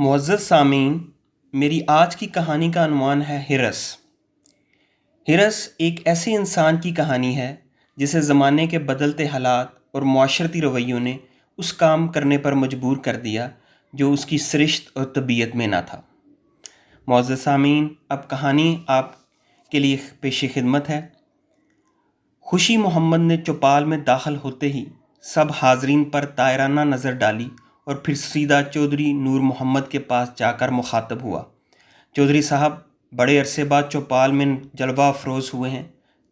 معزز سامعین، میری آج کی کہانی کا عنوان ہے ہرس۔ ہرس ایک ایسے انسان کی کہانی ہے جسے زمانے کے بدلتے حالات اور معاشرتی رویوں نے اس کام کرنے پر مجبور کر دیا جو اس کی سرشت اور طبیعت میں نہ تھا۔ معزز سامعین، اب کہانی آپ کے لیے پیش خدمت ہے۔ خوشی محمد نے چوپال میں داخل ہوتے ہی سب حاضرین پر طائرانہ نظر ڈالی اور پھر سیدھا چودھری نور محمد کے پاس جا کر مخاطب ہوا۔ چودھری صاحب، بڑے عرصے بعد چوپال میں جلوہ افروز ہوئے ہیں،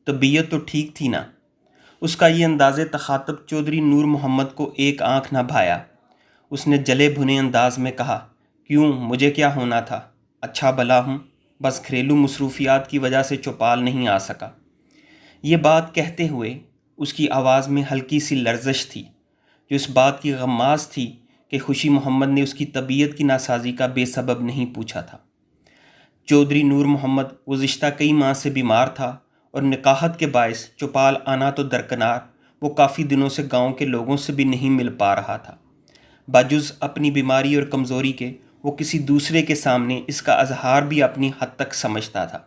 طبیعت تو ٹھیک تھی نا؟ اس کا یہ انداز تخاطب چودھری نور محمد کو ایک آنکھ نہ بھایا۔ اس نے جلے بھنے انداز میں کہا، کیوں، مجھے کیا ہونا تھا؟ اچھا بھلا ہوں، بس گھریلو مصروفیات کی وجہ سے چوپال نہیں آ سکا۔ یہ بات کہتے ہوئے اس کی آواز میں ہلکی سی لرزش تھی، جو اس بات کی غماز تھی کہ خوشی محمد نے اس کی طبیعت کی ناسازی کا بے سبب نہیں پوچھا تھا۔ چودھری نور محمد گزشتہ کئی ماہ سے بیمار تھا اور نکاہت کے باعث چوپال آنا تو درکنار، وہ کافی دنوں سے گاؤں کے لوگوں سے بھی نہیں مل پا رہا تھا۔ باجز اپنی بیماری اور کمزوری کے وہ کسی دوسرے کے سامنے اس کا اظہار بھی اپنی حد تک سمجھتا تھا۔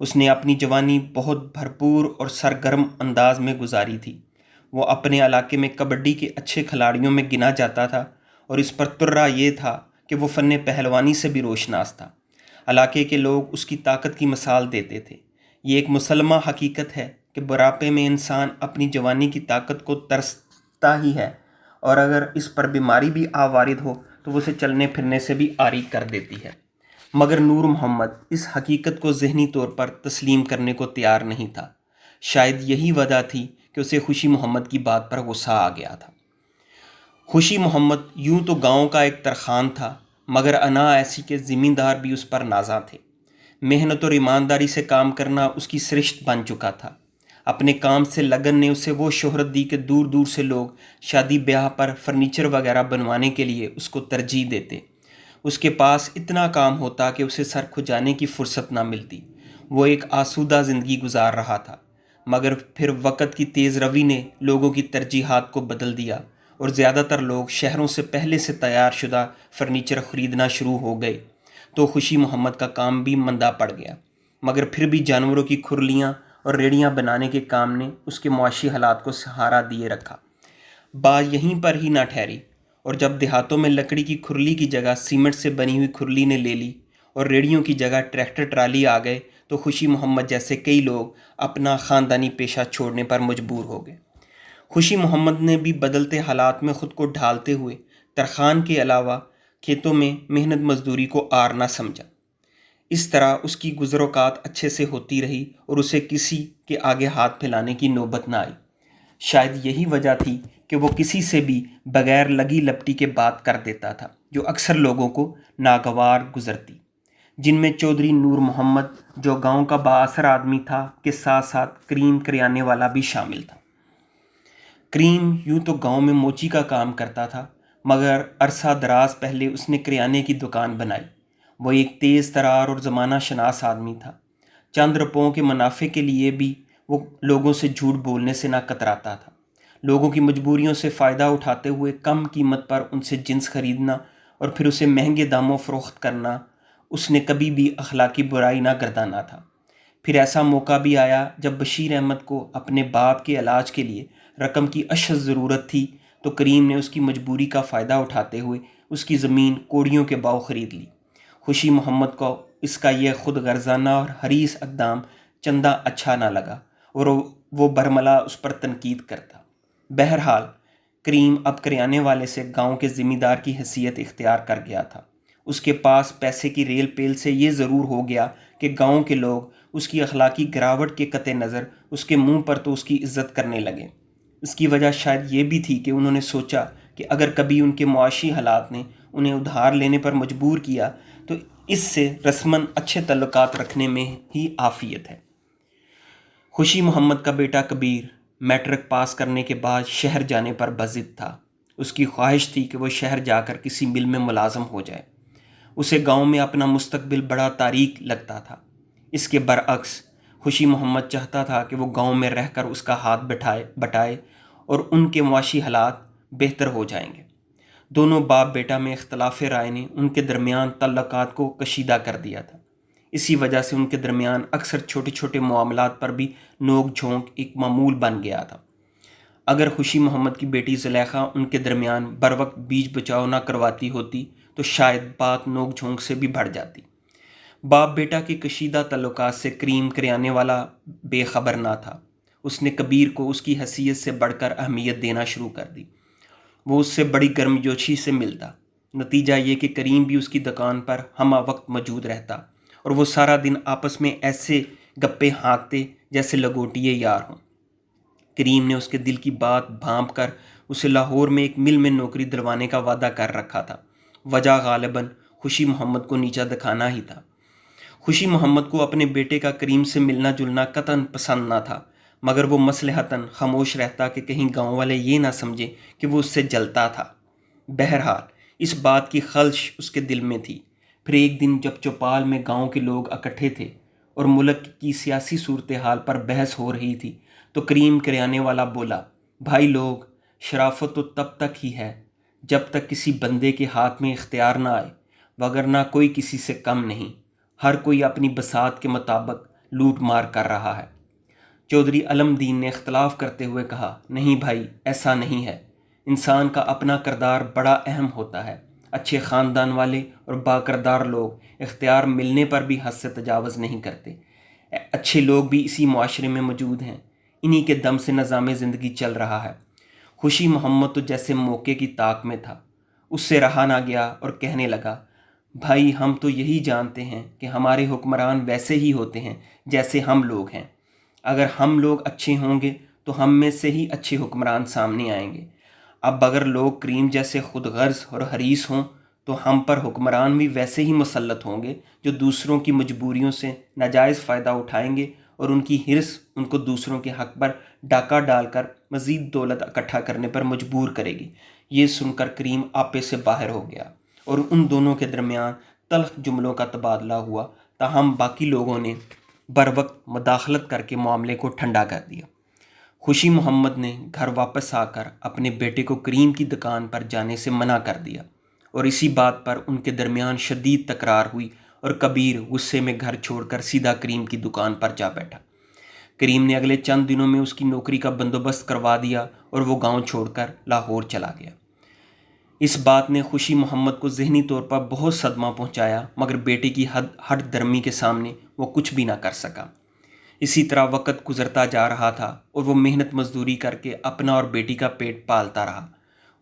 اس نے اپنی جوانی بہت بھرپور اور سرگرم انداز میں گزاری تھی۔ وہ اپنے علاقے میں کبڈی کے اچھے کھلاڑیوں میں گنا جاتا تھا اور اس پر ترا یہ تھا کہ وہ فن پہلوانی سے بھی روشناس تھا۔ علاقے کے لوگ اس کی طاقت کی مثال دیتے تھے۔ یہ ایک مسلمہ حقیقت ہے کہ بڑھاپے میں انسان اپنی جوانی کی طاقت کو ترستا ہی ہے، اور اگر اس پر بیماری بھی وارد ہو تو وہ اسے چلنے پھرنے سے بھی عاری کر دیتی ہے۔ مگر نور محمد اس حقیقت کو ذہنی طور پر تسلیم کرنے کو تیار نہیں تھا۔ شاید یہی وجہ تھی کہ اسے خوشی محمد کی بات پر غصہ آ گیا تھا۔ خوشی محمد یوں تو گاؤں کا ایک ترخان تھا، مگر انا ایسی کہ زمیندار بھی اس پر نازاں تھے۔ محنت اور ایمانداری سے کام کرنا اس کی سرشت بن چکا تھا۔ اپنے کام سے لگن نے اسے وہ شہرت دی کہ دور دور سے لوگ شادی بیاہ پر فرنیچر وغیرہ بنوانے کے لیے اس کو ترجیح دیتے۔ اس کے پاس اتنا کام ہوتا کہ اسے سر کھجانے کی فرصت نہ ملتی۔ وہ ایک آسودہ زندگی گزار رہا تھا، مگر پھر وقت کی تیز روی نے لوگوں کی ترجیحات کو بدل دیا اور زیادہ تر لوگ شہروں سے پہلے سے تیار شدہ فرنیچر خریدنا شروع ہو گئے، تو خوشی محمد کا کام بھی مندہ پڑ گیا۔ مگر پھر بھی جانوروں کی کھرلیاں اور ریڑیاں بنانے کے کام نے اس کے معاشی حالات کو سہارا دیے رکھا۔ بات یہیں پر ہی نہ ٹھہری، اور جب دیہاتوں میں لکڑی کی کھرلی کی جگہ سیمنٹ سے بنی ہوئی کھرلی نے لے لی اور ریڑیوں کی جگہ ٹریکٹر ٹرالی آ گئے، تو خوشی محمد جیسے کئی لوگ اپنا خاندانی پیشہ چھوڑنے پر مجبور ہو گئے۔ خوشی محمد نے بھی بدلتے حالات میں خود کو ڈھالتے ہوئے ترخان کے علاوہ کھیتوں میں محنت مزدوری کو آر نہ سمجھا۔ اس طرح اس کی گزر اوقات اچھے سے ہوتی رہی اور اسے کسی کے آگے ہاتھ پھیلانے کی نوبت نہ آئی۔ شاید یہی وجہ تھی کہ وہ کسی سے بھی بغیر لگی لپٹی کے بات کر دیتا تھا، جو اکثر لوگوں کو ناگوار گزرتی، جن میں چودھری نور محمد، جو گاؤں کا بااثر آدمی تھا، کے ساتھ ساتھ کریم کریانے والا بھی شامل تھا۔ کریم یوں تو گاؤں میں موچی کا کام کرتا تھا، مگر عرصہ دراز پہلے اس نے کریانے کی دکان بنائی۔ وہ ایک تیز ترار اور زمانہ شناس آدمی تھا۔ چند روپوں کے منافع کے لیے بھی وہ لوگوں سے جھوٹ بولنے سے نہ کتراتا تھا۔ لوگوں کی مجبوریوں سے فائدہ اٹھاتے ہوئے کم قیمت پر ان سے جنس خریدنا اور پھر اسے مہنگے داموں فروخت کرنا اس نے کبھی بھی اخلاقی برائی نہ گردانا تھا۔ پھر ایسا موقع بھی آیا جب بشیر احمد کو اپنے باپ کے علاج کے لیے رقم کی اشد ضرورت تھی، تو کریم نے اس کی مجبوری کا فائدہ اٹھاتے ہوئے اس کی زمین کوڑیوں کے باؤ خرید لی۔ خوشی محمد کو اس کا یہ خود غرضانہ اور حریص اقدام چندہ اچھا نہ لگا اور وہ برملا اس پر تنقید کرتا۔ بہرحال کریم اب کریانے والے سے گاؤں کے ذمہ دار کی حیثیت اختیار کر گیا تھا۔ اس کے پاس پیسے کی ریل پیل سے یہ ضرور ہو گیا کہ گاؤں کے لوگ اس کی اخلاقی گراوٹ کے قطع نظر اس کے منہ پر تو اس کی عزت کرنے لگے۔ اس کی وجہ شاید یہ بھی تھی کہ انہوں نے سوچا کہ اگر کبھی ان کے معاشی حالات نے انہیں ادھار لینے پر مجبور کیا تو اس سے رسماً اچھے تعلقات رکھنے میں ہی عافیت ہے۔ خوشی محمد کا بیٹا کبیر میٹرک پاس کرنے کے بعد شہر جانے پر بضد تھا۔ اس کی خواہش تھی کہ وہ شہر جا کر کسی مل میں ملازم ہو جائے۔ اسے گاؤں میں اپنا مستقبل بڑا تاریک لگتا تھا۔ اس کے برعکس خوشی محمد چاہتا تھا کہ وہ گاؤں میں رہ کر اس کا ہاتھ بٹائے اور ان کے معاشی حالات بہتر ہو جائیں گے۔ دونوں باپ بیٹا میں اختلاف رائے نے ان کے درمیان تعلقات کو کشیدہ کر دیا تھا۔ اسی وجہ سے ان کے درمیان اکثر چھوٹے چھوٹے معاملات پر بھی نوک جھونک ایک معمول بن گیا تھا۔ اگر خوشی محمد کی بیٹی زلیخا ان کے درمیان بروقت بیچ بچاؤ نہ کرواتی ہوتی تو شاید بات نوک جھونک سے بھی بڑھ جاتی۔ باپ بیٹا کے کشیدہ تعلقات سے کریم کریانے والا بے خبر نہ تھا۔ اس نے کبیر کو اس کی حیثیت سے بڑھ کر اہمیت دینا شروع کر دی۔ وہ اس سے بڑی گرمجوشی سے ملتا۔ نتیجہ یہ کہ کریم بھی اس کی دکان پر ہمہ وقت موجود رہتا اور وہ سارا دن آپس میں ایسے گپے ہانکتے جیسے لگوٹیے یار ہوں۔ کریم نے اس کے دل کی بات بھانپ کر اسے لاہور میں ایک مل میں نوکری دلوانے کا وعدہ کر رکھا تھا۔ وجہ غالباً خوشی محمد کو نیچا دکھانا ہی تھا۔ خوشی محمد کو اپنے بیٹے کا کریم سے ملنا جلنا قطعاً پسند نہ تھا، مگر وہ مصلحتاً خاموش رہتا کہ کہیں گاؤں والے یہ نہ سمجھیں کہ وہ اس سے جلتا تھا۔ بہرحال اس بات کی خلش اس کے دل میں تھی۔ پھر ایک دن جب چوپال میں گاؤں کے لوگ اکٹھے تھے اور ملک کی سیاسی صورتحال پر بحث ہو رہی تھی تو کریم کریانے والا بولا، بھائی لوگ، شرافت تو تب تک ہی ہے جب تک کسی بندے کے ہاتھ میں اختیار نہ آئے، وگرنہ کوئی کسی سے کم نہیں۔ ہر کوئی اپنی بساط کے مطابق لوٹ مار کر رہا ہے۔ چودھری علم دین نے اختلاف کرتے ہوئے کہا، نہیں بھائی، ایسا نہیں ہے۔ انسان کا اپنا کردار بڑا اہم ہوتا ہے۔ اچھے خاندان والے اور باکردار لوگ اختیار ملنے پر بھی حد سے تجاوز نہیں کرتے۔ اچھے لوگ بھی اسی معاشرے میں موجود ہیں، انہی کے دم سے نظام زندگی چل رہا ہے۔ خوشی محمد تو جیسے موقع کی طاق میں تھا، اس سے رہا نہ گیا اور کہنے لگا، بھائی ہم تو یہی جانتے ہیں کہ ہمارے حکمران ویسے ہی ہوتے ہیں جیسے ہم لوگ ہیں۔ اگر ہم لوگ اچھے ہوں گے تو ہم میں سے ہی اچھے حکمران سامنے آئیں گے۔ اب اگر لوگ کریم جیسے خود غرض اور حریص ہوں تو ہم پر حکمران بھی ویسے ہی مسلط ہوں گے جو دوسروں کی مجبوریوں سے ناجائز فائدہ اٹھائیں گے اور ان کی حرص ان کو دوسروں کے حق پر ڈاکہ ڈال کر مزید دولت اکٹھا کرنے پر مجبور کرے گی۔ یہ سن کر کریم آپے سے باہر ہو گیا اور ان دونوں کے درمیان تلخ جملوں کا تبادلہ ہوا، تاہم باقی لوگوں نے بروقت مداخلت کر کے معاملے کو ٹھنڈا کر دیا۔ خوشی محمد نے گھر واپس آ کر اپنے بیٹے کو کریم کی دکان پر جانے سے منع کر دیا اور اسی بات پر ان کے درمیان شدید تکرار ہوئی اور کبیر غصے میں گھر چھوڑ کر سیدھا کریم کی دکان پر جا بیٹھا۔ کریم نے اگلے چند دنوں میں اس کی نوکری کا بندوبست کروا دیا اور وہ گاؤں چھوڑ کر لاہور چلا گیا۔ اس بات نے خوشی محمد کو ذہنی طور پر بہت صدمہ پہنچایا، مگر بیٹے کی ہٹ درمی کے سامنے وہ کچھ بھی نہ کر سکا۔ اسی طرح وقت گزرتا جا رہا تھا اور وہ محنت مزدوری کر کے اپنا اور بیٹی کا پیٹ پالتا رہا۔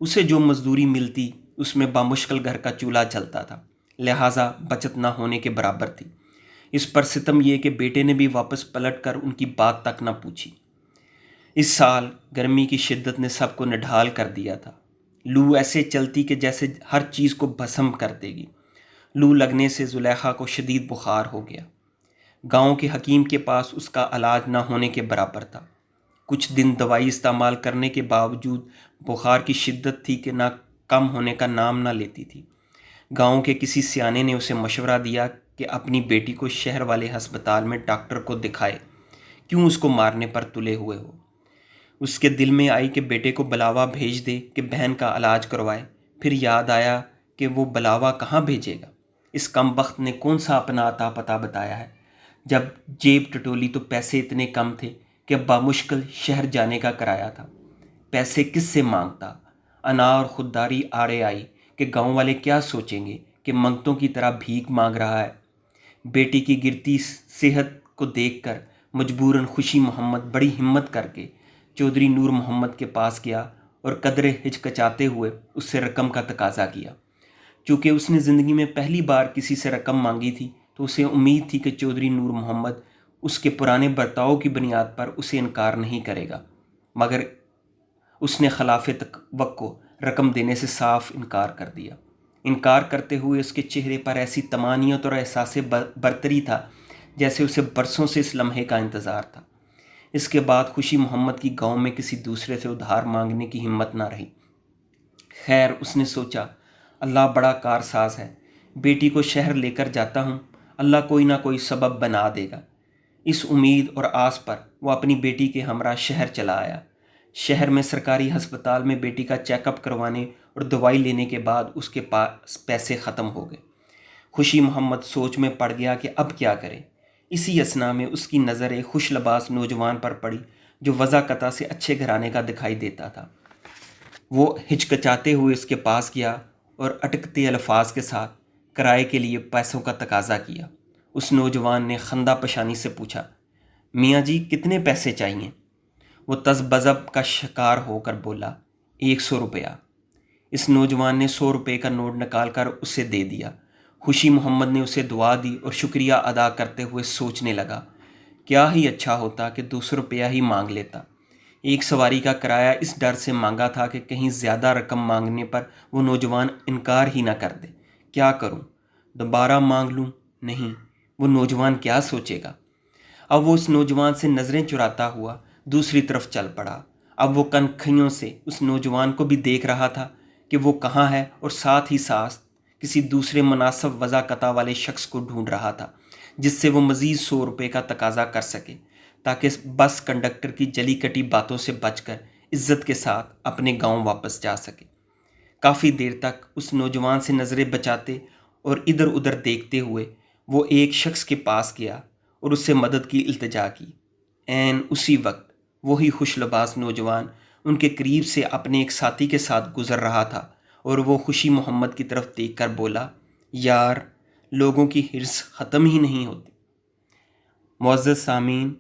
اسے جو مزدوری ملتی اس میں بامشکل گھر کا چولہا چلتا تھا، لہٰذا بچت نہ ہونے کے برابر تھی۔ اس پر ستم یہ کہ بیٹے نے بھی واپس پلٹ کر ان کی بات تک نہ پوچھی۔ اس سال گرمی کی شدت نے سب کو نڈھال کر دیا تھا۔ لو ایسے چلتی کہ جیسے ہر چیز کو بھسم کر دے گی۔ لو لگنے سے زلیخا کو شدید بخار ہو گیا۔ گاؤں کے حکیم کے پاس اس کا علاج نہ ہونے کے برابر تھا۔ کچھ دن دوائی استعمال کرنے کے باوجود بخار کی شدت تھی کہ نہ کم ہونے کا نام نہ لیتی تھی۔ گاؤں کے کسی سیانے نے اسے مشورہ دیا کہ اپنی بیٹی کو شہر والے ہسپتال میں ڈاکٹر کو دکھائے، کیوں اس کو مارنے پر تلے ہوئے ہو۔ اس کے دل میں آئی کہ بیٹے کو بلاوا بھیج دے کہ بہن کا علاج کروائے۔ پھر یاد آیا کہ وہ بلاوا کہاں بھیجے گا؟ اس کم بخت نے کون سا اپنا عطا پتہ بتایا ہے؟ جب جیب ٹٹولی تو پیسے اتنے کم تھے کہ بامشکل شہر جانے کا کرایہ تھا۔ پیسے کس سے مانگتا؟ انا اور خودداری آڑے آئی کہ گاؤں والے کیا سوچیں گے کہ منگتوں کی طرح بھیک مانگ رہا ہے۔ بیٹی کی گرتی صحت کو دیکھ کر مجبوراً خوشی محمد بڑی ہمت کر کے چودھری نور محمد کے پاس گیا اور قدرے ہچکچاتے ہوئے اس سے رقم کا تقاضا کیا۔ چونکہ اس نے زندگی میں پہلی بار کسی سے رقم مانگی تھی تو اسے امید تھی کہ چودھری نور محمد اس کے پرانے برتاؤ کی بنیاد پر اسے انکار نہیں کرے گا، مگر اس نے خلاف توقع رقم دینے سے صاف انکار کر دیا۔ انکار کرتے ہوئے اس کے چہرے پر ایسی طمانینت اور احساس برتری تھا جیسے اسے برسوں سے اس لمحے کا انتظار تھا۔ اس کے بعد خوشی محمد کی گاؤں میں کسی دوسرے سے ادھار مانگنے کی ہمت نہ رہی۔ خیر، اس نے سوچا، اللہ بڑا کارساز ہے، بیٹی کو شہر لے کر جاتا ہوں، اللہ کوئی نہ کوئی سبب بنا دے گا۔ اس امید اور آس پر وہ اپنی بیٹی کے ہمراہ شہر چلا آیا۔ شہر میں سرکاری ہسپتال میں بیٹی کا چیک اپ کروانے اور دوائی لینے کے بعد اس کے پاس پیسے ختم ہو گئے۔ خوشی محمد سوچ میں پڑ گیا کہ اب کیا کرے۔ اسی اثنا میں اس کی نظر ایک خوش لباس نوجوان پر پڑی جو وضاقتہ سے اچھے گھرانے کا دکھائی دیتا تھا۔ وہ ہچکچاتے ہوئے اس کے پاس گیا اور اٹکتے الفاظ کے ساتھ کرائے کے لیے پیسوں کا تقاضا کیا۔ اس نوجوان نے خندہ پیشانی سے پوچھا، میاں جی کتنے پیسے چاہیے؟ وہ تذبذب کا شکار ہو کر بولا، 100 روپیہ۔ اس نوجوان نے 100 روپے کا نوٹ نکال کر اسے دے دیا۔ خوشی محمد نے اسے دعا دی اور شکریہ ادا کرتے ہوئے سوچنے لگا، کیا ہی اچھا ہوتا کہ 200 روپیہ ہی مانگ لیتا۔ ایک سواری کا کرایہ اس ڈر سے مانگا تھا کہ کہیں زیادہ رقم مانگنے پر وہ نوجوان انکار ہی نہ کر دے۔ کیا کروں؟ دوبارہ مانگ لوں؟ نہیں، وہ نوجوان کیا سوچے گا؟ اب وہ اس نوجوان سے نظریں چراتا ہوا دوسری طرف چل پڑا۔ اب وہ کنکھیوں سے اس نوجوان کو بھی دیکھ رہا تھا کہ وہ کہاں ہے، اور ساتھ ہی ساتھ کسی دوسرے مناسب وضاقتہ والے شخص کو ڈھونڈ رہا تھا جس سے وہ مزید 100 روپے کا تقاضا کر سکے تاکہ بس کنڈکٹر کی جلی کٹی باتوں سے بچ کر عزت کے ساتھ اپنے گاؤں واپس جا سکے۔ کافی دیر تک اس نوجوان سے نظریں بچاتے اور ادھر ادھر دیکھتے ہوئے وہ ایک شخص کے پاس گیا اور اس سے مدد کی التجا کی۔ عین اسی وقت وہی خوش لباس نوجوان ان کے قریب سے اپنے ایک ساتھی کے ساتھ گزر رہا تھا اور وہ خوشی محمد کی طرف دیکھ کر بولا، یار لوگوں کی ہرس ختم ہی نہیں ہوتی۔ معزز سامعین،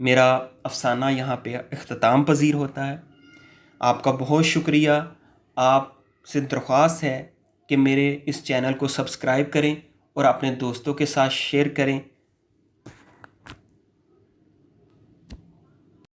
میرا افسانہ یہاں پہ اختتام پذیر ہوتا ہے۔ آپ کا بہت شکریہ۔ آپ سے درخواست ہے کہ میرے اس چینل کو سبسکرائب کریں اور اپنے دوستوں کے ساتھ شیئر کریں